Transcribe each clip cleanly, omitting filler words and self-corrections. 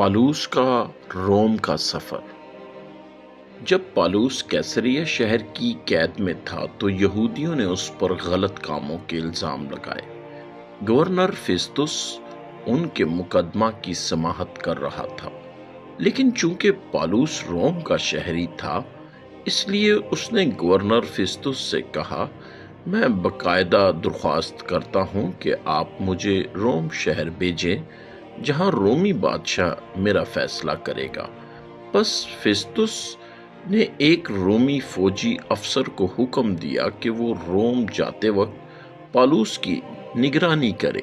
پالوس کا روم کا سفر۔ جب پالوس کیسریہ شہر کی قید میں تھا تو یہودیوں نے اس پر غلط کاموں کے الزام لگائے۔ گورنر فیسٹس ان کے مقدمہ کی سماعت کر رہا تھا، لیکن چونکہ پالوس روم کا شہری تھا اس لیے اس نے گورنر فیسٹس سے کہا، میں باقاعدہ درخواست کرتا ہوں کہ آپ مجھے روم شہر بھیجیں جہاں رومی بادشاہ میرا فیصلہ کرے گا۔ بس فیسٹس نے ایک رومی فوجی افسر کو حکم دیا کہ وہ روم جاتے وقت پالوس کی نگرانی کرے۔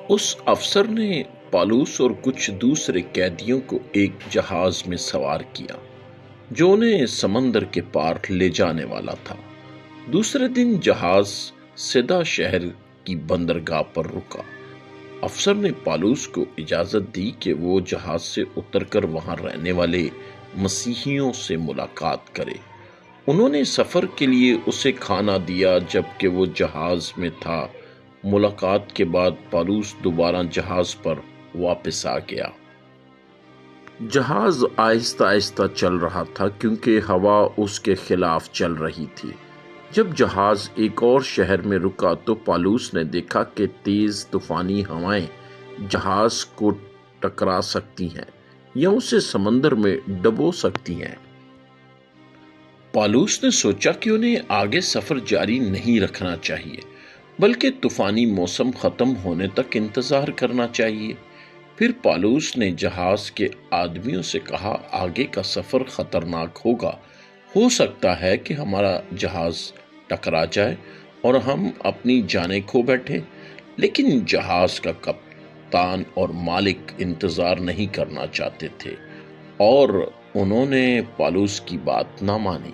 اس افسر نے پالوس اور کچھ دوسرے قیدیوں کو ایک جہاز میں سوار کیا جو انہیں سمندر کے پار لے جانے والا تھا۔ دوسرے دن جہاز سیدا شہر کی بندرگاہ پر رکا۔ افسر نے پالوس کو اجازت دی کہ وہ جہاز سے اتر کر وہاں رہنے والے مسیحیوں سے ملاقات کرے۔ انہوں نے سفر کے لیے اسے کھانا دیا جبکہ وہ جہاز میں تھا۔ ملاقات کے بعد پالوس دوبارہ جہاز پر واپس آ گیا۔ جہاز آہستہ آہستہ چل رہا تھا کیونکہ ہوا اس کے خلاف چل رہی تھی۔ جب جہاز ایک اور شہر میں رکا تو پالوس نے دیکھا کہ تیز طوفانی ہوائیں جہاز کو ٹکرا سکتی ہیں یا اسے سمندر میں ڈبو سکتی ہیں۔ پالوس نے سوچا کہ انہیں آگے سفر جاری نہیں رکھنا چاہیے بلکہ طوفانی موسم ختم ہونے تک انتظار کرنا چاہیے۔ پھر پالوس نے جہاز کے آدمیوں سے کہا، آگے کا سفر خطرناک ہوگا، ہو سکتا ہے کہ ہمارا جہاز ٹکرا جائے اور ہم اپنی جانیں کھو بیٹھے۔ لیکن جہاز کا کپتان اور مالک انتظار نہیں کرنا چاہتے تھے اور انہوں نے پالوس کی بات نہ مانی۔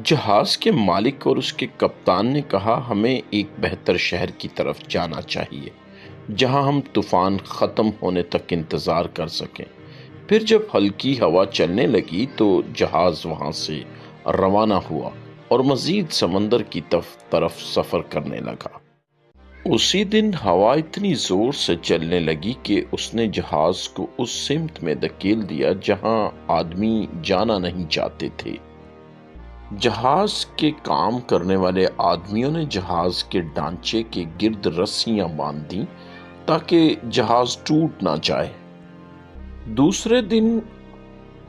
جہاز کے مالک اور اس کے کپتان نے کہا، ہمیں ایک بہتر شہر کی طرف جانا چاہیے جہاں ہم طوفان ختم ہونے تک انتظار کر سکیں۔ پھر جب ہلکی ہوا چلنے لگی تو جہاز وہاں سے روانہ ہوا اور مزید سمندر کی طرف سفر کرنے لگا۔ اسی دن ہوا اتنی زور سے چلنے لگی کہ اس نے جہاز کو اس سمت میں دھکیل دیا جہاں آدمی جانا نہیں چاہتے تھے۔ جہاز کے کام کرنے والے آدمیوں نے جہاز کے ڈھانچے کے گرد رسیاں باندھ دیں تاکہ جہاز ٹوٹ نہ جائے۔ دوسرے دن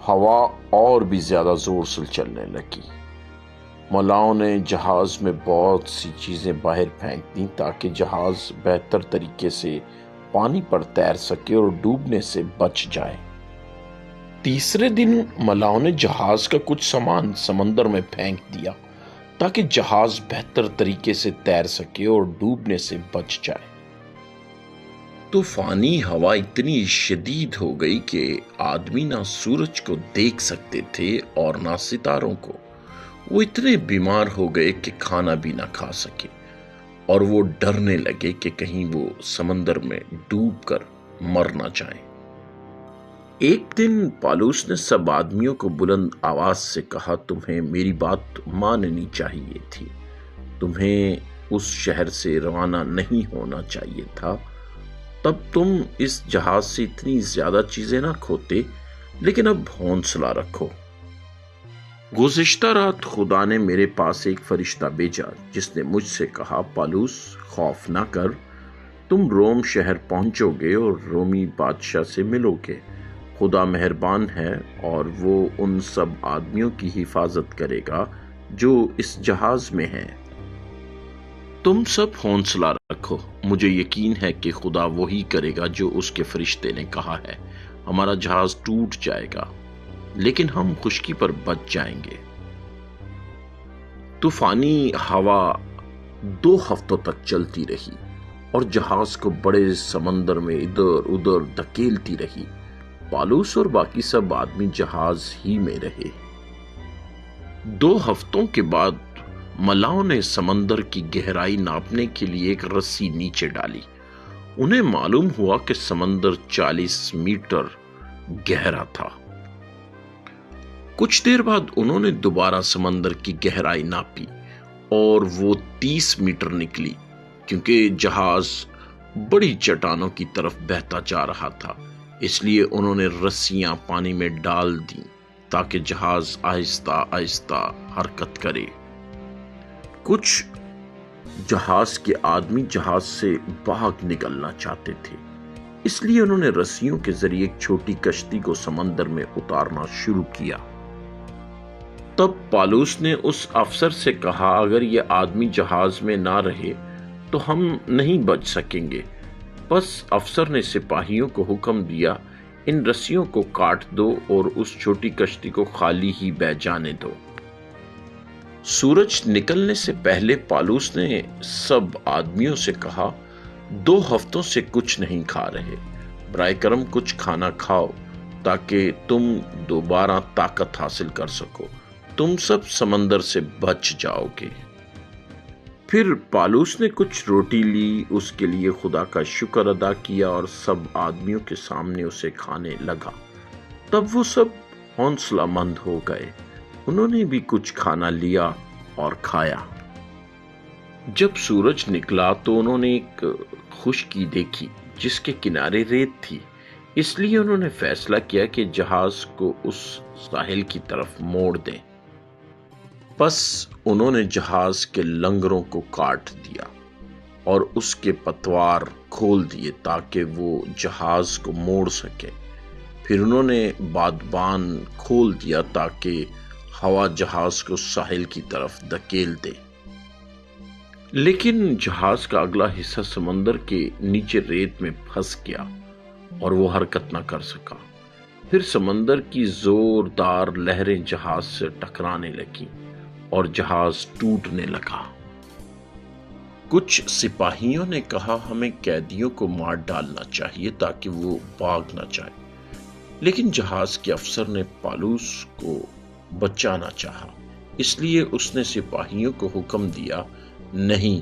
ہوا اور بھی زیادہ زور سے چلنے لگی۔ ملاؤں نے جہاز میں بہت سی چیزیں باہر پھینک دیں تاکہ جہاز بہتر طریقے سے پانی پر تیر سکے اور ڈوبنے سے بچ جائے۔ تیسرے دن ملاؤں نے جہاز کا کچھ سامان سمندر میں پھینک دیا تاکہ جہاز بہتر طریقے سے تیر سکے اور ڈوبنے سے بچ جائے۔ طوفانی ہوا اتنی شدید ہو گئی کہ آدمی نہ سورج کو دیکھ سکتے تھے اور نہ ستاروں کو۔ وہ اتنے بیمار ہو گئے کہ کھانا بھی نہ کھا سکے اور وہ ڈرنے لگے کہ کہیں وہ سمندر میں ڈوب کر مر نہ جائیں۔ ایک دن پالوس نے سب آدمیوں کو بلند آواز سے کہا، تمہیں میری بات ماننی چاہیے تھی، تمہیں اس شہر سے روانہ نہیں ہونا چاہیے تھا، تب تم اس جہاز سے اتنی زیادہ چیزیں نہ کھوتے، لیکن اب حوصلہ رکھو۔ گزشتہ رات خدا نے میرے پاس ایک فرشتہ بھیجا جس نے مجھ سے کہا، پالوس خوف نہ کر، تم روم شہر پہنچو گے اور رومی بادشاہ سے ملو گے۔ خدا مہربان ہے اور وہ ان سب آدمیوں کی حفاظت کرے گا جو اس جہاز میں ہیں۔ تم سب حوصلہ رکھو، مجھے یقین ہے کہ خدا وہی کرے گا جو اس کے فرشتے نے کہا ہے۔ ہمارا جہاز ٹوٹ جائے گا لیکن ہم خشکی پر بچ جائیں گے۔ طوفانی ہوا 2 ہفتوں تک چلتی رہی اور جہاز کو بڑے سمندر میں ادھر ادھر دھکیلتی رہی۔ پالوس اور باقی سب آدمی جہاز ہی میں رہے۔ 2 ہفتوں کے بعد ملاؤں نے سمندر کی گہرائی ناپنے کے لیے ایک رسی نیچے ڈالی۔ انہیں معلوم ہوا کہ سمندر 40 میٹر گہرا تھا۔ کچھ دیر بعد انہوں نے دوبارہ سمندر کی گہرائی ناپی اور وہ 30 میٹر نکلی۔ کیونکہ جہاز بڑی چٹانوں کی طرف بہتا جا رہا تھا، اس لیے انہوں نے رسیاں پانی میں ڈال دیں تاکہ جہاز آہستہ آہستہ حرکت کرے۔ کچھ جہاز کے آدمی جہاز سے بھاگ نکلنا چاہتے تھے، اس لیے انہوں نے رسیوں کے ذریعے ایک چھوٹی کشتی کو سمندر میں اتارنا شروع کیا۔ تب پالوس نے اس افسر سے کہا، اگر یہ آدمی جہاز میں نہ رہے تو ہم نہیں بچ سکیں گے۔ بس افسر نے سپاہیوں کو حکم دیا، ان رسیوں کو کاٹ دو اور اس چھوٹی کشتی کو خالی ہی بہ جانے دو۔ سورج نکلنے سے پہلے پالوس نے سب آدمیوں سے کہا، 2 ہفتوں سے کچھ نہیں کھا رہے، برائے کرم کچھ کھانا کھاؤ تاکہ تم دوبارہ طاقت حاصل کر سکو، تم سب سمندر سے بچ جاؤ گے۔ پھر پالوس نے کچھ روٹی لی، اس کے لیے خدا کا شکر ادا کیا اور سب آدمیوں کے سامنے اسے کھانے لگا۔ تب وہ سب حوصلہ مند ہو گئے، انہوں نے بھی کچھ کھانا لیا اور کھایا۔ جب سورج نکلا تو انہوں نے ایک خشکی دیکھی جس کے کنارے ریت تھی، اس لیے انہوں نے فیصلہ کیا کہ جہاز کو اس ساحل کی طرف موڑ دیں۔ پس انہوں نے جہاز کے لنگروں کو کاٹ دیا اور اس کے پتوار کھول دیے تاکہ وہ جہاز کو موڑ سکے۔ پھر انہوں نے بادبان کھول دیا تاکہ ہوا جہاز کو ساحل کی طرف دھکیل دے۔ لیکن جہاز کا اگلا حصہ سمندر کے نیچے ریت میں پھنس گیا اور وہ حرکت نہ کر سکا۔ پھر سمندر کی زوردار لہریں جہاز سے ٹکرانے لگیں اور جہاز ٹوٹنے لگا۔ کچھ سپاہیوں نے کہا، ہمیں قیدیوں کو مار ڈالنا چاہیے تاکہ وہ بھاگ نہ جائے، لیکن جہاز کے افسر نے پالوس کو بچانا چاہا، اس لیے اس نے سپاہیوں کو حکم دیا، نہیں،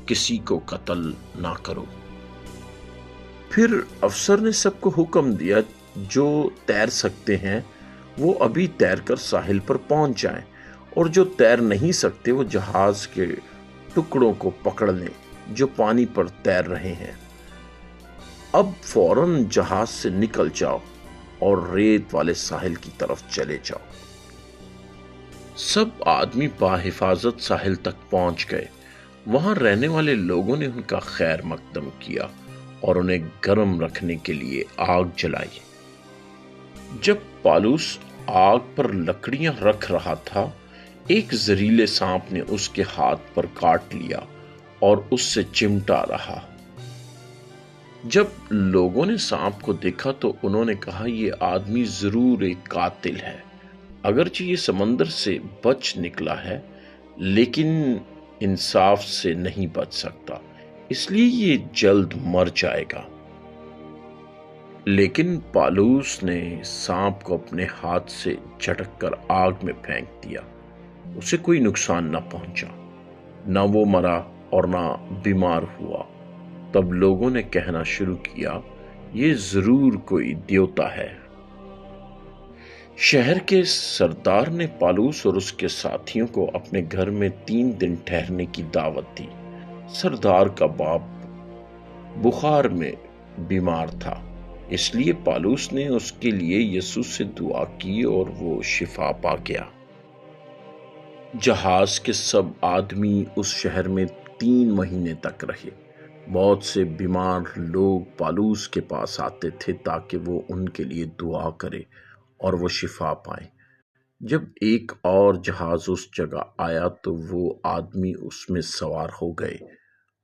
کسی کو قتل نہ کرو۔ پھر افسر نے سب کو حکم دیا، جو تیر سکتے ہیں وہ ابھی تیر کر ساحل پر پہنچ جائیں، اور جو تیر نہیں سکتے وہ جہاز کے ٹکڑوں کو پکڑ لیں جو پانی پر تیر رہے ہیں۔ اب فوراً جہاز سے نکل جاؤ اور ریت والے ساحل کی طرف چلے جاؤ۔ سب آدمی بحفاظت ساحل تک پہنچ گئے۔ وہاں رہنے والے لوگوں نے ان کا خیر مقدم کیا اور انہیں گرم رکھنے کے لیے آگ جلائی۔ جب پالوس آگ پر لکڑیاں رکھ رہا تھا، ایک زہریلے سانپ نے اس کے ہاتھ پر کاٹ لیا اور اس سے چمٹا رہا۔ جب لوگوں نے سانپ کو دیکھا تو انہوں نے کہا، یہ آدمی ضرور ایک قاتل ہے، اگرچہ یہ سمندر سے بچ نکلا ہے لیکن انصاف سے نہیں بچ سکتا، اس لیے یہ جلد مر جائے گا۔ لیکن پالوس نے سانپ کو اپنے ہاتھ سے جھٹک کر آگ میں پھینک دیا، اسے کوئی نقصان نہ پہنچا، نہ وہ مرا اور نہ بیمار ہوا۔ تب لوگوں نے کہنا شروع کیا، یہ ضرور کوئی دیوتا ہے۔ شہر کے سردار نے پالوس اور اس کے ساتھیوں کو اپنے گھر میں 3 دن ٹھہرنے کی دعوت دی۔ سردار کا باپ بخار میں بیمار تھا، اس لیے پالوس نے اس کے لیے یسوع سے دعا کی اور وہ شفا پا گیا۔ جہاز کے سب آدمی اس شہر میں 3 مہینے تک رہے۔ بہت سے بیمار لوگ پالوس کے پاس آتے تھے تاکہ وہ ان کے لیے دعا کرے اور وہ شفا پائیں۔ جب ایک اور جہاز اس جگہ آیا تو وہ آدمی اس میں سوار ہو گئے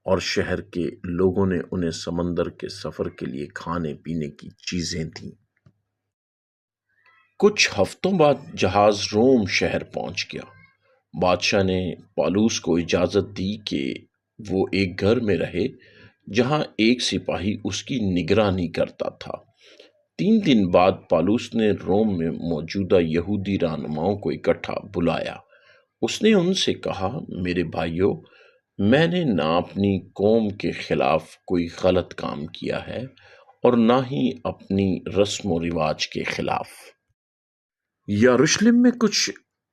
اور شہر کے لوگوں نے انہیں سمندر کے سفر کے لیے کھانے پینے کی چیزیں دیں۔ کچھ ہفتوں بعد جہاز روم شہر پہنچ گیا۔ بادشاہ نے پالوس کو اجازت دی کہ وہ ایک گھر میں رہے جہاں ایک سپاہی اس کی نگرانی کرتا تھا۔ 3 دن بعد پالوس نے روم میں موجودہ یہودی رہنماؤں کو اکٹھا بلایا۔ اس نے ان سے کہا، میرے بھائیو، میں نے نہ اپنی قوم کے خلاف کوئی غلط کام کیا ہے اور نہ ہی اپنی رسم و رواج کے خلاف۔ یروشلم میں کچھ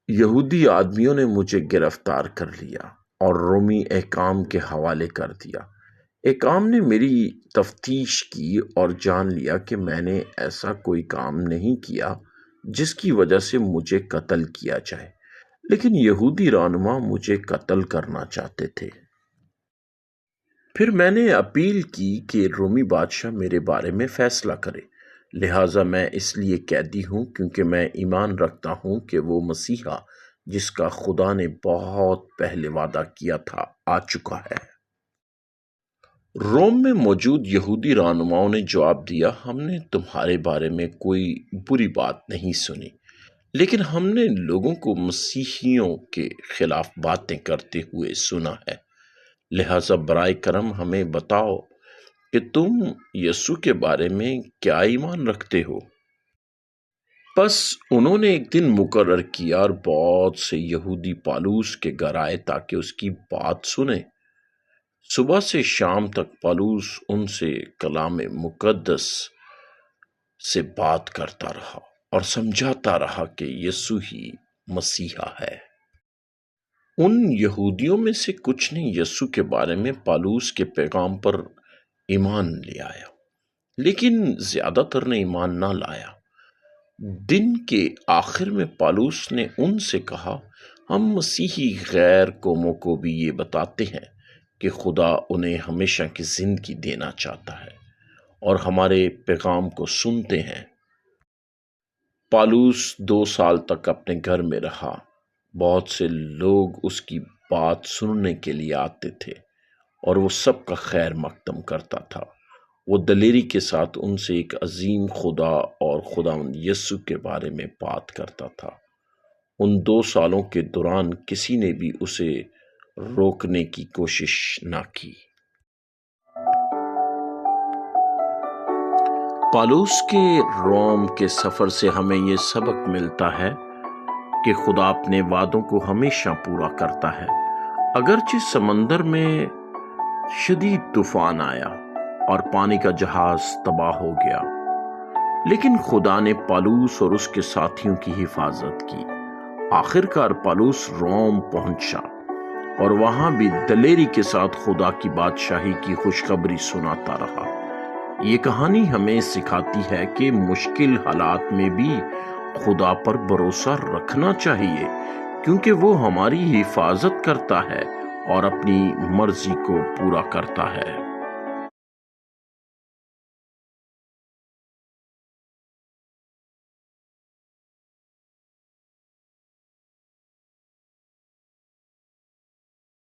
یہودی آدمیوں نے مجھے گرفتار کر لیا اور رومی حکام کے حوالے کر دیا۔ ایک عام نے میری تفتیش کی اور جان لیا کہ میں نے ایسا کوئی کام نہیں کیا جس کی وجہ سے مجھے قتل کیا جائے، لیکن یہودی رہنما مجھے قتل کرنا چاہتے تھے۔ پھر میں نے اپیل کی کہ رومی بادشاہ میرے بارے میں فیصلہ کرے، لہٰذا میں اس لیے قیدی ہوں کیونکہ میں ایمان رکھتا ہوں کہ وہ مسیحا جس کا خدا نے بہت پہلے وعدہ کیا تھا آ چکا ہے۔ روم میں موجود یہودی رہنماؤں نے جواب دیا، ہم نے تمہارے بارے میں کوئی بری بات نہیں سنی، لیکن ہم نے لوگوں کو مسیحیوں کے خلاف باتیں کرتے ہوئے سنا ہے، لہٰذا برائے کرم ہمیں بتاؤ کہ تم یسوع کے بارے میں کیا ایمان رکھتے ہو۔ پس انہوں نے ایک دن مقرر کیا اور بہت سے یہودی پالوس کے گھر آئے تاکہ اس کی بات سنیں۔ صبح سے شام تک پالوس ان سے کلام مقدس سے بات کرتا رہا اور سمجھاتا رہا کہ یسوع ہی مسیحا ہے۔ ان یہودیوں میں سے کچھ نے یسوع کے بارے میں پالوس کے پیغام پر ایمان لے آیا، لیکن زیادہ تر نے ایمان نہ لایا۔ دن کے آخر میں پالوس نے ان سے کہا، ہم مسیحی غیر قوموں کو بھی یہ بتاتے ہیں کہ خدا انہیں ہمیشہ کی زندگی دینا چاہتا ہے اور ہمارے پیغام کو سنتے ہیں۔ پالوس 2 سال تک اپنے گھر میں رہا۔ بہت سے لوگ اس کی بات سننے کے لیے آتے تھے اور وہ سب کا خیر مقدم کرتا تھا۔ وہ دلیری کے ساتھ ان سے ایک عظیم خدا اور خداوند یسوع کے بارے میں بات کرتا تھا۔ ان 2 سالوں کے دوران کسی نے بھی اسے روکنے کی کوشش نہ کی۔ پالوس کے روم کے سفر سے ہمیں یہ سبق ملتا ہے کہ خدا اپنے وعدوں کو ہمیشہ پورا کرتا ہے۔ اگرچہ سمندر میں شدید طوفان آیا اور پانی کا جہاز تباہ ہو گیا، لیکن خدا نے پالوس اور اس کے ساتھیوں کی حفاظت کی۔ آخرکار پالوس روم پہنچا اور وہاں بھی دلیری کے ساتھ خدا کی بادشاہی کی خوشخبری سناتا رہا۔ یہ کہانی ہمیں سکھاتی ہے کہ مشکل حالات میں بھی خدا پر بھروسہ رکھنا چاہیے، کیونکہ وہ ہماری حفاظت کرتا ہے اور اپنی مرضی کو پورا کرتا ہے۔